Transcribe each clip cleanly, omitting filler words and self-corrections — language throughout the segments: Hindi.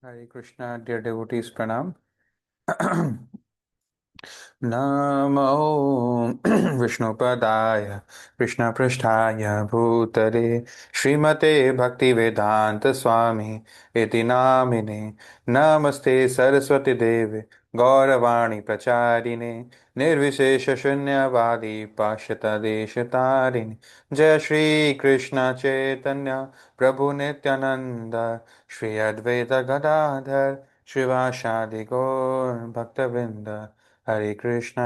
Hare Krishna, dear devotees, pranam. नमो विष्णुपदाय कृष्णपृष्ठाय भूतले श्रीमते भक्तिवेदांत स्वामी इति नामिने नमस्ते सरस्वती देवे गौरवाणी प्रचारिणे निर्विशेष शून्यवादी पाश्चात्यदेशतारिणे जय श्री कृष्ण चैतन्य प्रभु नित्यानंद श्री अद्वैत गदाधर श्रीवासादि गौर भक्तवृंद हरे कृष्ण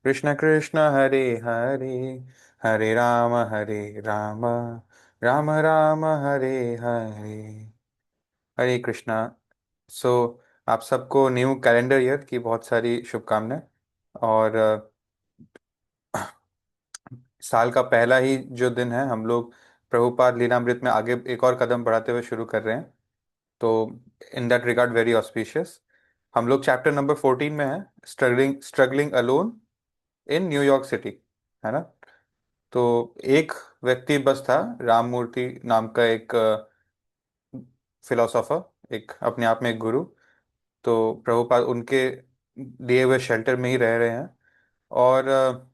कृष्ण कृष्ण हरे हरे हरे हरे राम राम राम हरे हरे हरे कृष्णा। सो आप सबको न्यू कैलेंडर ईयर की बहुत सारी शुभकामनाएं। और साल का पहला ही जो दिन है, हम लोग प्रभुपाद लीलामृत में आगे एक और कदम बढ़ाते हुए शुरू कर रहे हैं। तो in that regard very auspicious. हम लोग चैप्टर नंबर 14 में हैं, struggling struggling alone in New York city, है ना। तो एक व्यक्ति बस था, राम मूर्ति नाम का एक फिलोसोफर, एक अपने आप में एक गुरु। तो प्रभुपाद उनके दिए हुए शेल्टर में ही रह रहे हैं। और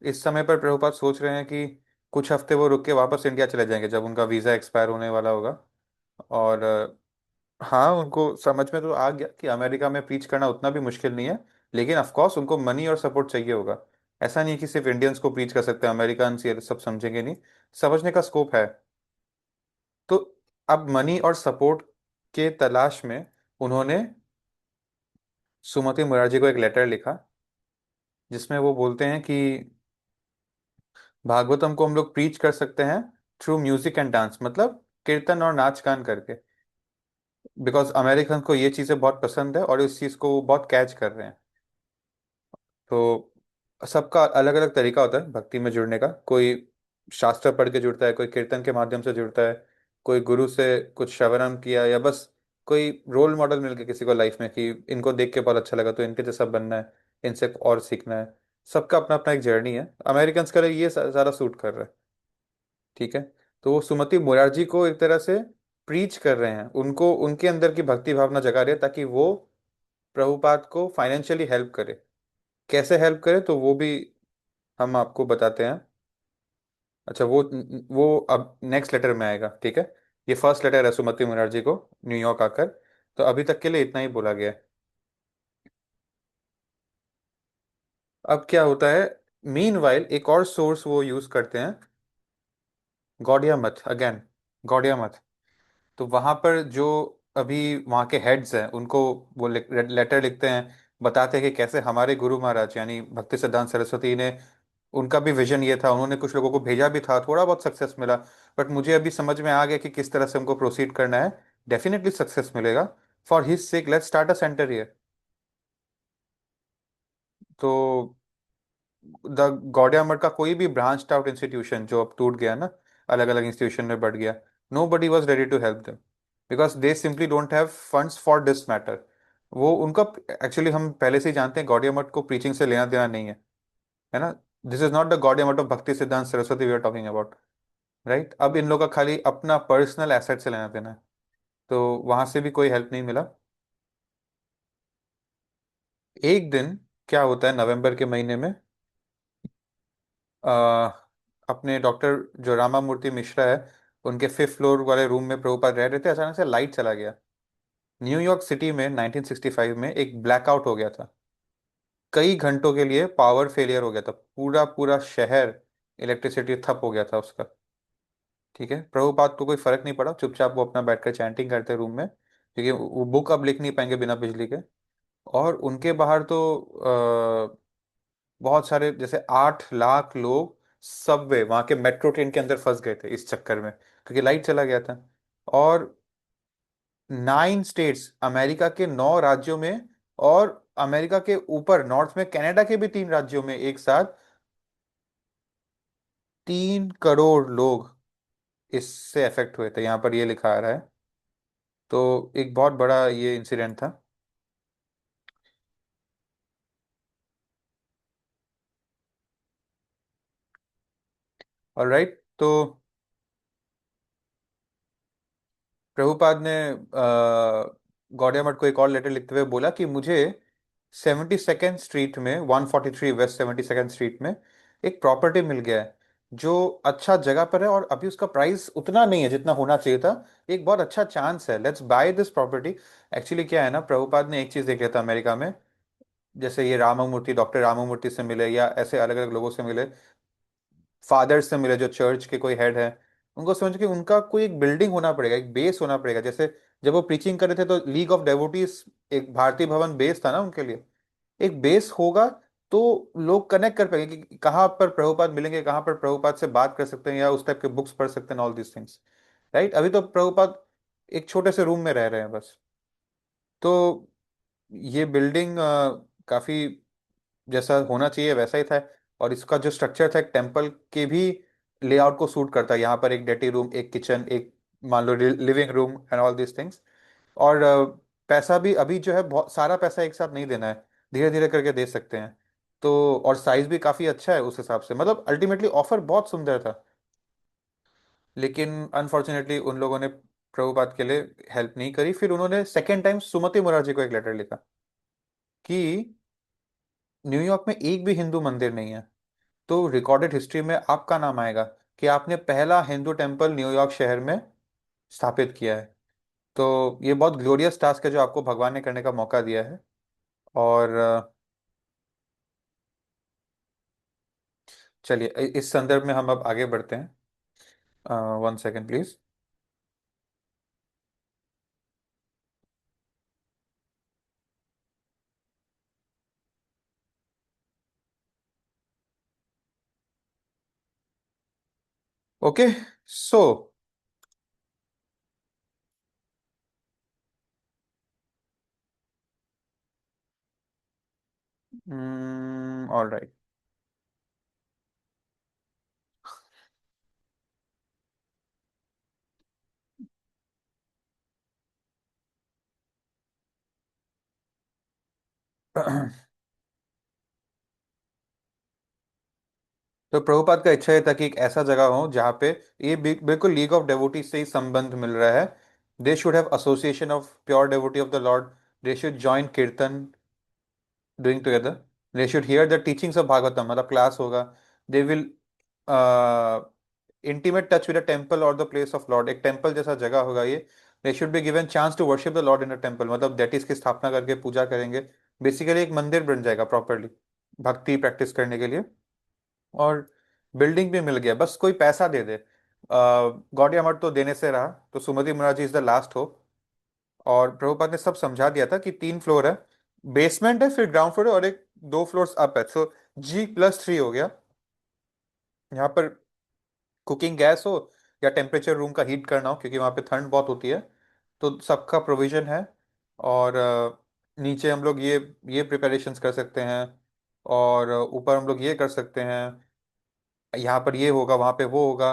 इस समय पर प्रभुपाद सोच रहे हैं कि कुछ हफ्ते वो रुक के वापस इंडिया चले जाएंगे जब उनका वीज़ा एक्सपायर होने वाला होगा। और हाँ, उनको समझ में तो आ गया कि अमेरिका में प्रीच करना उतना भी मुश्किल नहीं है। लेकिन ऑफ कोर्स उनको मनी और सपोर्ट चाहिए होगा। ऐसा नहीं है कि सिर्फ इंडियंस को प्रीच कर सकते हैं, अमेरिकन ये सब समझेंगे नहीं। समझने का स्कोप है। तो अब मनी और सपोर्ट के तलाश में उन्होंने सुमति मुखर्जी को एक लेटर लिखा, जिसमें वो बोलते हैं कि भागवतम को हम लोग प्रीच कर सकते हैं थ्रू म्यूजिक एंड डांस, मतलब कीर्तन और नाच गान करके। बिकॉज अमेरिकन को ये चीज़ें बहुत पसंद है और इस चीज़ को वो बहुत कैच कर रहे हैं। तो सबका अलग अलग तरीका होता है भक्ति में जुड़ने का। कोई शास्त्र पढ़ के जुड़ता है, कोई कीर्तन के माध्यम से जुड़ता है, कोई गुरु से कुछ श्रवणम किया, या बस कोई रोल मॉडल मिल गया किसी को लाइफ में कि इनको देख के बहुत अच्छा लगा तो इनके जैसा बनना है, इनसे और सीखना है। सबका अपना अपना एक जर्नी है। अमेरिकन का लिए ये ज़्यादा सूट कर रहा है। ठीक है। तो वो सुमति मुरारजी को एक तरह से प्रीच कर रहे हैं, उनको उनके अंदर की भक्ति भावना जगा रहे हैं ताकि वो प्रभुपाद को फाइनेंशियली हेल्प करे। कैसे हेल्प करे तो वो भी हम आपको बताते हैं। अच्छा, वो अब नेक्स्ट लेटर में आएगा, ठीक है। ये फर्स्ट लेटर है सुमति मुखर्जी को न्यूयॉर्क आकर। तो अभी तक के लिए इतना ही बोला गया है। अब क्या होता है, मीनवाइल एक और सोर्स वो यूज करते हैं, गौड़िया मठ अगेन, गौड़िया मठ। तो वहां पर जो अभी वहाँ के हेड्स हैं उनको वो लेटर लिखते हैं, बताते हैं कि कैसे हमारे गुरु महाराज यानी भक्ति सिद्धांत सरस्वती ने, उनका भी विजन ये था, उन्होंने कुछ लोगों को भेजा भी था, थोड़ा बहुत सक्सेस मिला। बट मुझे अभी समझ में आ गया कि किस तरह से हमको प्रोसीड करना है। डेफिनेटली सक्सेस मिलेगा। For his sake let's start a centre here. तो द गौड़िया मठ का कोई भी ब्रांच आउट इंस्टीट्यूशन जो अब टूट गया ना, अलग अलग इंस्टीट्यूशन में बढ़ गया, nobody was ready to help them, because they simply don't have funds for this matter. वो उनका, एक्चुअली हम पहले से ही जानते हैं गौड़िया मठ को प्रीचिंग से लेना देना नहीं है ना। This is not the Gaudiya Math of Bhakti Siddhanta Saraswati we are talking about, right. अब इन लोगों का खाली अपना पर्सनल एसेट से लेना देना है। तो वहां से भी कोई हेल्प नहीं मिला। एक दिन क्या होता है नवंबर के महीने में, आ, अपने डॉक्टर जो रामा मूर्ति मिश्रा है, उनके 5th फ्लोर वाले रूम में प्रभुपाद रह रहे थे, अचानक से लाइट चला गया। न्यूयॉर्क सिटी में 1965 में एक ब्लैकआउट हो गया था। कई घंटों के लिए पावर फेलियर हो गया था, पूरा पूरा शहर इलेक्ट्रिसिटी ठप हो गया था उसका। ठीक है। प्रभुपाद को कोई फर्क नहीं पड़ा, चुपचाप वो अपना बैठकर चैंटिंग करते रूम में, क्योंकि वो बुक अब लिख नहीं पाएंगे बिना बिजली के। और उनके बाहर तो बहुत सारे, जैसे 8 लाख लोग सबवे वहां के मेट्रो ट्रेन के अंदर फंस गए थे इस चक्कर में, क्योंकि लाइट चला गया था। और 9 स्टेट्स, अमेरिका के 9 राज्यों में, और अमेरिका के ऊपर नॉर्थ में कनाडा के भी 3 राज्यों में एक साथ 3 करोड़ लोग इससे अफेक्ट हुए थे, यहाँ पर ये लिखा आ रहा है। तो एक बहुत बड़ा ये इंसिडेंट था। ऑलराइट। तो प्रभुपाद ने गौड़िया मठ को एक और लेटर लिखते हुए बोला कि मुझे 72nd स्ट्रीट में, 143 वेस्ट 72nd स्ट्रीट में एक प्रॉपर्टी मिल गया है, जो अच्छा जगह पर है, और अभी उसका प्राइस उतना नहीं है जितना होना चाहिए था। एक बहुत अच्छा चांस है, let's buy this property. Actually क्या है ना, प्रभुपाद ने एक चीज देख लिया था अमेरिका में। जैसे ये रामामूर्ति, डॉक्टर रामामूर्ति से मिले, या ऐसे अलग अलग लोगों से मिले, फादर से मिले जो चर्च के कोई हेड है, उनको समझ कि उनका कोई एक बिल्डिंग होना पड़ेगा, एक बेस होना पड़ेगा। जैसे जब वो प्रीचिंग कर रहे थे तो लीग ऑफ डेवोटीज, एक भारतीय भवन बेस था ना उनके लिए। एक बेस होगा तो लोग कनेक्ट कर पाएंगे कि कहाँ पर प्रभुपाद मिलेंगे, कहाँ पर प्रभुपाद से बात कर सकते हैं, या उस टाइप के बुक्स पढ़ सकते हैं, ऑल दीज थिंग्स। राइट, अभी तो प्रभुपाद एक छोटे से रूम में रह रहे हैं बस। तो ये बिल्डिंग काफी जैसा होना चाहिए वैसा ही था। और इसका जो स्ट्रक्चर था एक टेम्पल के भी लेआउट को सूट करता है। यहाँ पर एक डेटी रूम, एक किचन, एक मान लो living room and all this things. और पैसा भी अभी जो है, बहुत सारा पैसा एक साथ नहीं देना है, धीरे धीरे करके दे सकते हैं। तो और साइज भी काफ़ी अच्छा है उस हिसाब से, मतलब अल्टीमेटली ऑफर बहुत सुंदर था। लेकिन अनफॉर्चुनेटली उन लोगों ने प्रभुपाद के लिए हेल्प नहीं करी। फिर उन्होंने सेकेंड टाइम सुमति मुखर्जी को एक लेटर लिखा कि न्यूयॉर्क में एक भी हिंदू मंदिर नहीं है, तो रिकॉर्डेड हिस्ट्री में आपका नाम आएगा कि आपने पहला हिंदू टेम्पल न्यूयॉर्क शहर में स्थापित किया है। तो ये बहुत ग्लोरियस टास्क है जो आपको भगवान ने करने का मौका दिया है। और चलिए इस संदर्भ में हम अब आगे बढ़ते हैं। 1 second please. Okay, so all right. तो प्रभुपाद का इच्छा ये था कि एक ऐसा जगह हो जहाँ पे ये बिल्कुल लीग ऑफ डेवोटी से ही संबंध मिल रहा है। They should have association of pure devotee of the Lord. They should join kirtan doing together. They should hear the teachings of Bhagavatam, मतलब क्लास होगा। They will intimate touch with the temple और द प्लेस ऑफ लॉर्ड, एक टेम्पल जैसा जगह होगा ये। They should be given chance to worship the Lord in a temple, मतलब डेटिस की स्थापना करके पूजा करेंगे। बेसिकली एक मंदिर बन जाएगा प्रॉपरली, भक्ति प्रैक्टिस करने के लिए। और बिल्डिंग भी मिल गया, बस कोई पैसा दे दे। गौड़िया मठ तो देने से रहा, तो सुमति महाराज इज द लास्ट होप। और प्रभुपाद ने सब समझा दिया था कि 3 फ्लोर है, बेसमेंट है, फिर ग्राउंड फ्लोर है, और एक 2 फ्लोर्स अप है, सो G+3 हो गया। यहाँ पर कुकिंग गैस हो, या टेम्परेचर रूम का हीट करना हो, क्योंकि वहाँ पे ठंड बहुत होती है, तो सबका प्रोविजन है। और नीचे हम लोग ये प्रिपरेशंस कर सकते हैं, और ऊपर हम लोग ये कर सकते हैं। यहाँ पर ये होगा, वहाँ पे वो होगा।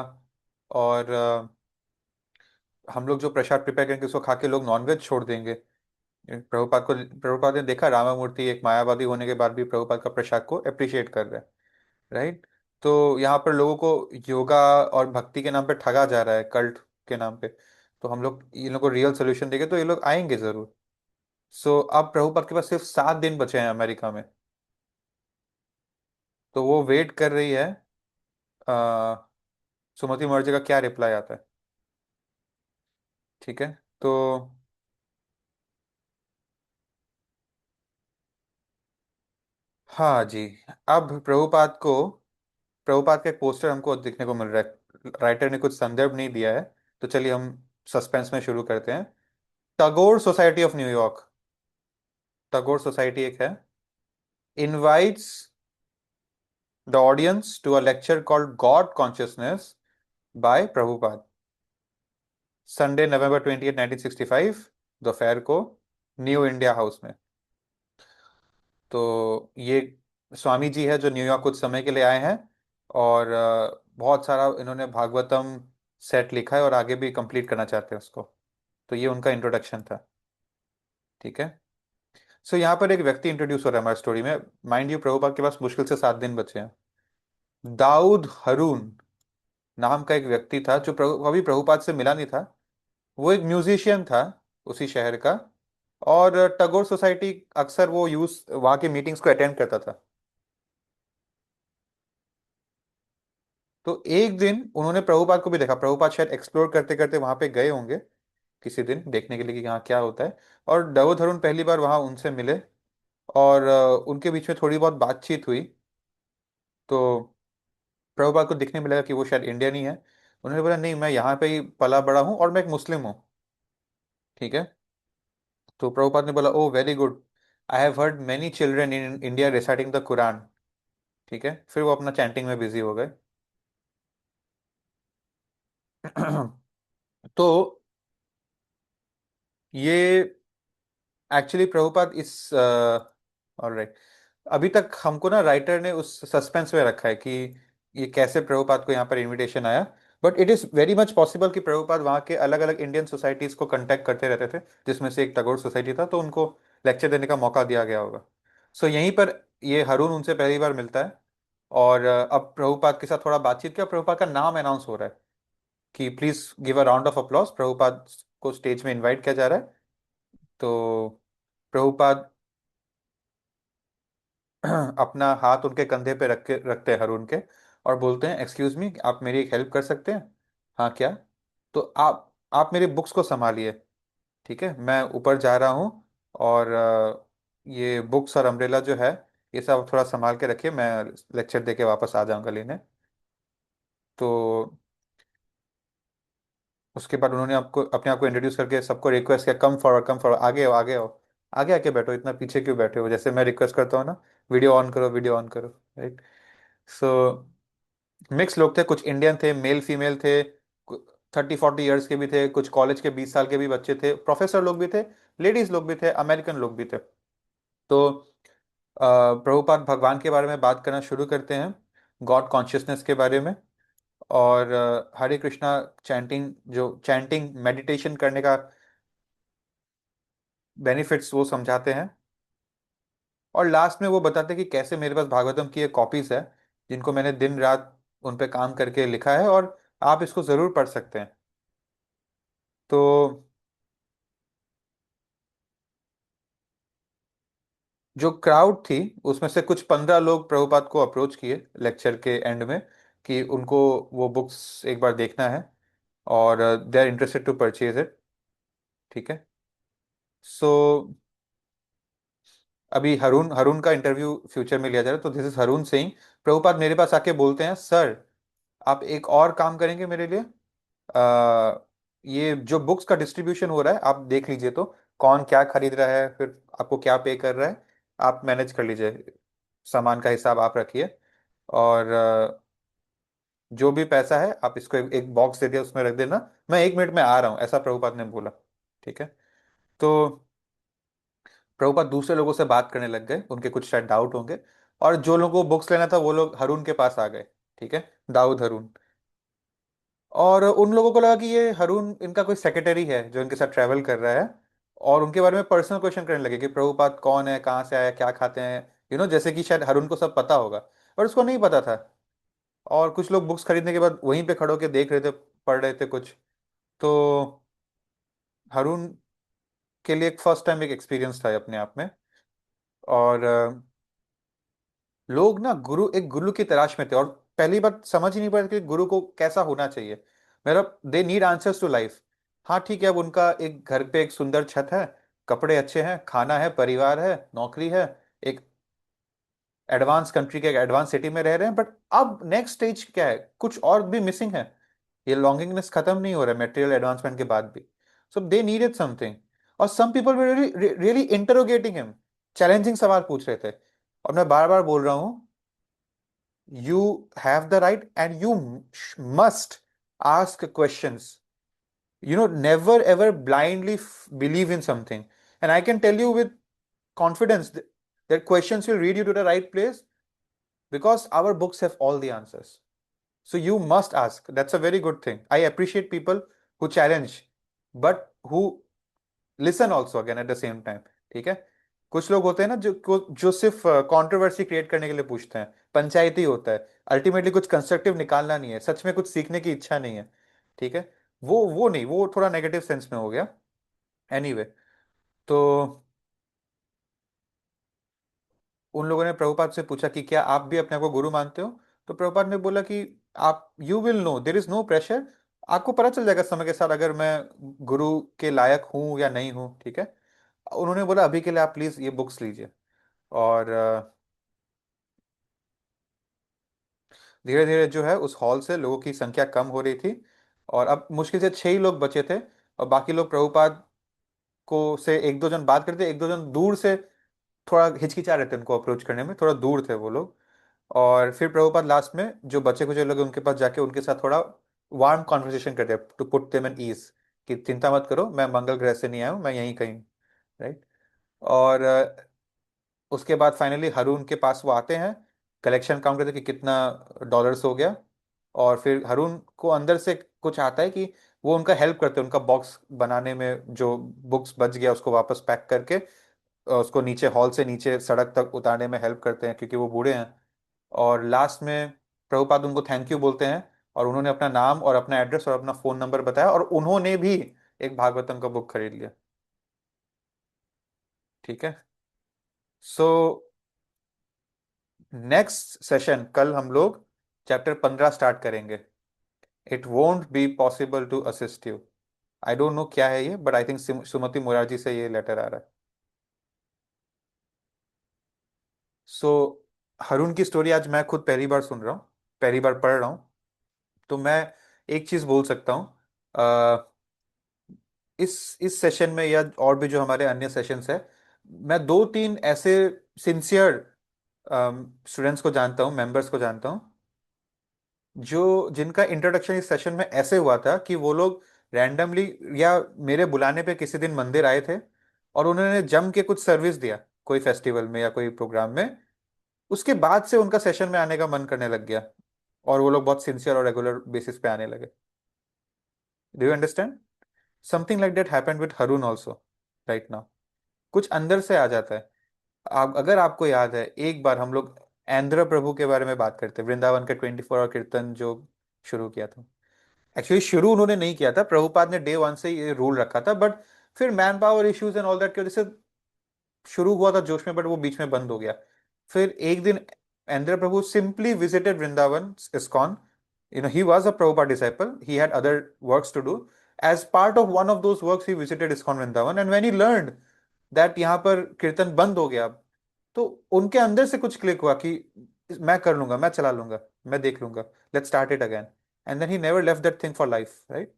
और हम लोग जो प्रसाद प्रिपेयर करेंगे उसको खा के लोग नॉनवेज छोड़ देंगे। प्रभुपाद ने देखा रामामूर्ति एक मायावादी होने के बाद भी प्रभुपाद का प्रसाद को अप्रिशिएट कर रहे हैं। राइट। तो यहाँ पर लोगों को योगा और भक्ति के नाम पे ठगा जा रहा है, कल्ट के नाम पे। तो हम लोग इन लोगों को रियल सोल्यूशन देंगे तो ये लोग आएंगे जरूर। सो अब प्रभुपाद के पास सिर्फ 7 दिन बचे हैं अमेरिका में। तो वो वेट कर रही है सुमति मुखर्जी का क्या रिप्लाई आता है। ठीक है। तो हाँ जी, अब प्रभुपाद का एक पोस्टर हमको देखने को मिल रहा है। राइटर ने कुछ संदर्भ नहीं दिया है, तो चलिए हम सस्पेंस में शुरू करते हैं। Tagore society of New York, Tagore society एक है, invites the audience to a lecture called God consciousness by Prabhupada, Sunday November 28, 1965, दोपहर को, न्यू इंडिया हाउस में। तो ये स्वामी जी है जो न्यूयॉर्क कुछ समय के लिए आए हैं, और बहुत सारा इन्होंने भागवतम सेट लिखा है और आगे भी कंप्लीट करना चाहते हैं उसको। तो ये उनका इंट्रोडक्शन था। ठीक है। सो यहाँ पर एक व्यक्ति इंट्रोड्यूस हो रहा है हमारी स्टोरी में। माइंड यू, प्रभुपाद के पास मुश्किल से 7 दिन बचे हैं। दाऊद हरून नाम का एक व्यक्ति था जो कभी प्रभुपाद से मिला नहीं था, वो एक म्यूजिशियन था उसी शहर का। और टैगोर सोसाइटी अक्सर वो यूज वहाँ की मीटिंग्स को अटेंड करता था। तो एक दिन उन्होंने प्रभुपाद को भी देखा। प्रभुपाद शायद एक्सप्लोर करते करते वहां पे गए होंगे किसी दिन देखने के लिए कि यहाँ क्या होता है। और दाऊद हरून पहली बार वहां उनसे मिले। और उनके बीच में थोड़ी बहुत बातचीत हुई। तो प्रभुपाद को दिखने में लगा कि वो शायद इंडियन ही है। उन्होंने बोला नहीं, मैं यहाँ पे ही पला बड़ा हूँ और मैं एक मुस्लिम हूँ। ठीक है। तो प्रभुपाद ने बोला oh very good, I have heard many children in India reciting the Quran. ठीक है, फिर वो अपना चैंटिंग में बिजी हो गए। तो ये एक्चुअली प्रभुपाद इस ऑलराइट, अभी तक हमको ना राइटर ने उस सस्पेंस में रखा है कि ये कैसे प्रभुपाद को यहाँ पर इनविटेशन आया। But it is very much possible कि प्रभुपाद वहाँ के अलग अलग इंडियन सोसाइटीज को कांटेक्ट करते रहते थे, जिसमें से एक टैगोर सोसाइटी था, तो उनको लेक्चर देने का मौका दिया गया होगा। सो यहीं पर ये हरून उनसे पहली बार मिलता है। और अब प्रभुपाद के साथ थोड़ा बातचीत किया, प्रभुपाद का नाम अनाउंस हो रहा है कि please give a round of applause, Prabhupada को स्टेज में इनवाइट किया जा रहा है। तो प्रभुपाद अपना हाथ उनके कंधे पे रख के रखते हैं हरून के, और बोलते हैं एक्सक्यूज मी, आप मेरी एक हेल्प कर सकते हैं? हाँ क्या? तो आप मेरी बुक्स को संभालिए। ठीक है, मैं ऊपर जा रहा हूँ। और ये बुक्स और अम्ब्रेला जो है, ये सब थोड़ा संभाल के रखिए, मैं लेक्चर दे के वापस आ जाऊंगा लेने। तो उसके बाद उन्होंने आपको अपने आप को इंट्रोड्यूस करके सबको रिक्वेस्ट किया, कम फॉरवर्ड कम फॉरवर्ड, आगे आओ आगे आओ। आगे आके बैठो, इतना पीछे क्यों बैठे हो? जैसे मैं रिक्वेस्ट करता हूँ ना, वीडियो ऑन करो वीडियो ऑन करो। राइट। सो मिक्स लोग थे, कुछ इंडियन थे, मेल फीमेल थे, 30-40 ईयर्स के भी थे, कुछ कॉलेज के 20 साल के भी बच्चे थे, प्रोफेसर लोग भी थे, लेडीज लोग भी थे, अमेरिकन लोग भी थे। तो प्रभुपाद भगवान के बारे में बात करना शुरू करते हैं, गॉड कॉन्शियसनेस के बारे में। और हरे कृष्णा चैंटिंग, जो चैंटिंग मेडिटेशन करने का बेनिफिट्स वो समझाते हैं। और लास्ट में वो बताते हैं कि कैसे मेरे पास भागवतम की एक कॉपीज है, जिनको मैंने दिन रात उन पे काम करके लिखा है, और आप इसको जरूर पढ़ सकते हैं। तो जो क्राउड थी, उसमें से कुछ 15 लोग प्रभुपाद को अप्रोच किए लेक्चर के एंड में कि उनको वो बुक्स एक बार देखना है, और they are interested to purchase it. ठीक है। सो अभी हरून हरून का इंटरव्यू फ्यूचर में लिया जा रहा है, तो दिस इज हरून सिंह। प्रभुपाद मेरे पास आके बोलते हैं सर, आप एक और काम करेंगे मेरे लिए? आ, ये जो बुक्स का डिस्ट्रीब्यूशन हो रहा है, आप देख लीजिए तो कौन क्या खरीद रहा है, फिर आपको क्या पे कर रहा है, आप मैनेज कर लीजिए, सामान का हिसाब आप रखिए। और जो भी पैसा है आप इसको एक बॉक्स दे दिया, उसमें रख देना, मैं 1 मिनट में आ रहा हूँ, ऐसा प्रभुपाद ने बोला। ठीक है। तो प्रभुपाद दूसरे लोगों से बात करने लग गए, उनके कुछ शायद डाउट होंगे। और जो लोगों को बुक्स लेना था वो लोग हरून के पास आ गए। ठीक है, दाऊद हरून। और उन लोगों को लगा कि ये हरून इनका कोई सेक्रेटरी है जो इनके साथ ट्रैवल कर रहा है। और उनके बारे में पर्सनल क्वेश्चन करने लगे कि प्रभुपाद कौन है, कहाँ से आया, क्या खाते हैं, जैसे कि शायद हरून को सब पता होगा, पर उसको नहीं पता था। और कुछ लोग बुक्स खरीदने के बाद वहीं पे खड़े होकर देख रहे थे, पढ़ रहे थे कुछ। तो हरून के लिए एक फर्स्ट टाइम एक एक्सपीरियंस था अपने आप में। और लोग ना गुरु की तलाश में थे, और पहली बात समझ ही नहीं पा रहे कि गुरु को कैसा होना चाहिए। मेरा they need answers to life. हाँ ठीक है, अब उनका एक घर पे एक सुंदर छत है, कपड़े अच्छे हैं, खाना है, परिवार है, नौकरी है, एक एडवांस कंट्री के एडवांस सिटी में रह रहे हैं, बट अब नेक्स्ट स्टेज क्या है, कुछ और भी मिसिंग है। ये लॉन्गिंगनेस खत्म नहीं हो रहा है मेटेरियल एडवांसमेंट के बाद भी। So they needed something. और some people were really really interrogating him, challenging सवाल पूछ रहे थे। और मैं बार बार बोल रहा हूँ, you have the right and you must ask questions. Never ever blindly believe in something. And I can tell you with confidence that questions will lead you to the right place, because our books have all the answers. So you must ask. That's a very good thing. I appreciate people who challenge, but who listen also again at the same time. ठीक है। कुछ लोग होते हैं ना जो सिर्फ कंट्रोवर्सी क्रिएट करने के लिए पूछते हैं, पंचायती होता है, अल्टीमेटली कुछ कंस्ट्रक्टिव निकालना नहीं है, सच में कुछ सीखने की इच्छा नहीं है। ठीक है। वो नहीं, वो थोड़ा नेगेटिव सेंस में हो गया। एनीवे, तो उन लोगों ने प्रभुपाद से पूछा कि क्या आप भी अपने आप को गुरु मानते हो? तो प्रभुपाद ने बोला कि आप, you will know, there is no pressure, आपको पता चल जाएगा समय के साथ अगर मैं गुरु के लायक हूं या नहीं हूं, ठीक है। उन्होंने बोला अभी के लिए आप प्लीज ये बुक्स लीजिए। और धीरे धीरे जो है उस हॉल से लोगों की संख्या कम हो रही थी, और अब मुश्किल से 6 ही लोग बचे थे, और बाकी लोग प्रभुपाद को से एक दो जन बात करते, एक दो जन दूर से थोड़ा हिचकिचा रहे थे उनको अप्रोच करने में, थोड़ा दूर थे वो लोग। और फिर प्रभुपाद लास्ट में जो बच्चे कुछ लोग हैं, उनके पास जाके उनके साथ थोड़ा वार्म कॉन्वर्सेशन करते हैं, to put them an ease, कि चिंता मत करो, मैं मंगल ग्रह से नहीं आया हूँ, मैं यहीं कहीं, राइट। और उसके बाद फाइनली हरुण के पास वो आते हैं, कलेक्शन काउंट करते हैं कि कितना डॉलर्स हो गया। और फिर हरुण को अंदर से कुछ आता है कि वो उनका हेल्प करते हैं, उनका बॉक्स बनाने में, जो बुक्स बच गया उसको वापस पैक करके उसको नीचे हॉल से नीचे सड़क तक उतारने में हेल्प करते हैं, क्योंकि वो बूढ़े हैं। और लास्ट में प्रभुपाद उनको थैंक यू बोलते हैं, और उन्होंने अपना नाम और अपना एड्रेस और अपना फोन नंबर बताया, और उन्होंने भी एक भागवतम का बुक खरीद लिया। ठीक है। सो नेक्स्ट सेशन कल हम लोग चैप्टर 15 स्टार्ट करेंगे, it won't be possible to assist you. I don't know क्या है ये, but I think Sumati Murarji से ये लेटर आ रहा है। सो हरुण की स्टोरी आज मैं खुद पहली बार सुन रहा हूँ, पहली बार पढ़ रहा हूँ। तो मैं एक चीज बोल सकता हूँ, इस सेशन में या और भी जो हमारे अन्य सेशंस है, मैं दो तीन ऐसे सिंसियर स्टूडेंट्स को जानता हूँ, मेंबर्स को जानता हूँ, जो जिनका इंट्रोडक्शन इस सेशन में ऐसे हुआ था कि वो लोग रैंडमली या मेरे बुलाने पे किसी दिन मंदिर आए थे, और उन्होंने जम के कुछ सर्विस दिया कोई फेस्टिवल में या कोई प्रोग्राम में। उसके बाद से उनका सेशन में आने का मन करने लग गया, और वो लोग बहुत सिंसियर और रेगुलर बेसिस पे आने लगे। Do you understand? Something like that happened with Harun also right now. कुछ अंदर से आ जाता है। आप, अगर आपको याद है, एक बार हम लोग आंध्र प्रभु के बारे में बात करते, वृंदावन के 24 आवर कीर्तन जो शुरू किया था। एक्चुअली शुरू उन्होंने नहीं किया था, प्रभुपाद ने डे वन से ये रूल रखा था, बट फिर man power issues and all that की वजह से शुरू हुआ था जोश में, बट वो बीच में बंद हो गया। फिर एक दिन Andhra Prabhu simply visited Vrindavan ISKCON. You know, he was a Prabhupada disciple. He had other works to do. As part of one of those works, he visited ISKCON Vrindavan. And when he learned that यहाँ पर कीर्तन बंद हो गया, तो उनके अंदर से कुछ क्लिक हुआ कि मैं कर लूंगा, मैं चला लूंगा, मैं देख लूंगा, let's start it again. And then he never left that thing for life, right.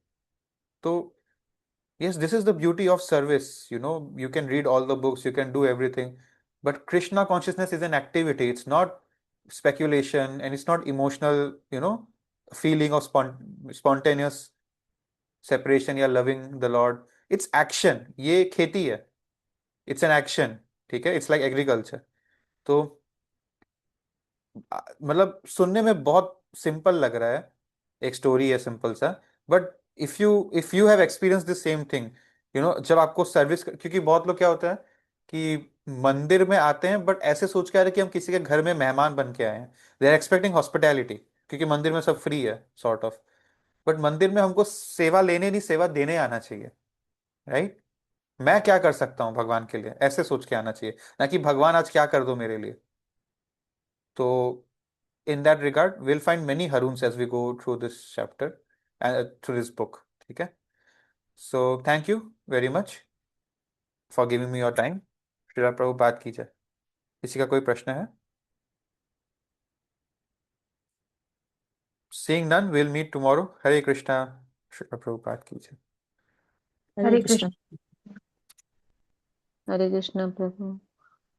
तो yes, this is the beauty of service. You know, you can read all the books, you can do everything, but Krishna consciousness is an activity. It's not speculation, and it's not emotional, feeling of spontaneous separation या loving the Lord. It's action. ये खेती है. It's an action. ठीक है? It's like agriculture. तो मतलब सुनने में बहुत सिंपल लग रहा है, एक स्टोरी है सिंपल सा, but if you have experience the same thing, जब आपको सर्विस, क्योंकि बहुत लोग क्या होता है कि मंदिर में आते हैं बट ऐसे सोच के आ रहे हैं कि हम किसी के घर में मेहमान बन के आए हैं, दे आर एक्सपेक्टिंग हॉस्पिटैलिटी, क्योंकि मंदिर में सब फ्री है सॉर्ट ऑफ। बट मंदिर में हमको सेवा लेने नहीं, सेवा देने आना चाहिए, राइट। मैं क्या कर सकता हूँ भगवान के लिए, ऐसे सोच के आना चाहिए, ना कि भगवान आज क्या कर दो मेरे लिए। तो in that regard, we'll find many Haruns as we go through this chapter and through this book. ठीक है? So thank you very much for giving me your time. Srila प्रभु बात कीजिए। किसी का कोई प्रश्न है? Seeing none, we'll meet tomorrow. Hare Krishna। Srila प्रभु बात कीजिए। हरे हरे कृष्ण। कृष्ण। हरे कृष्ण प्रभु।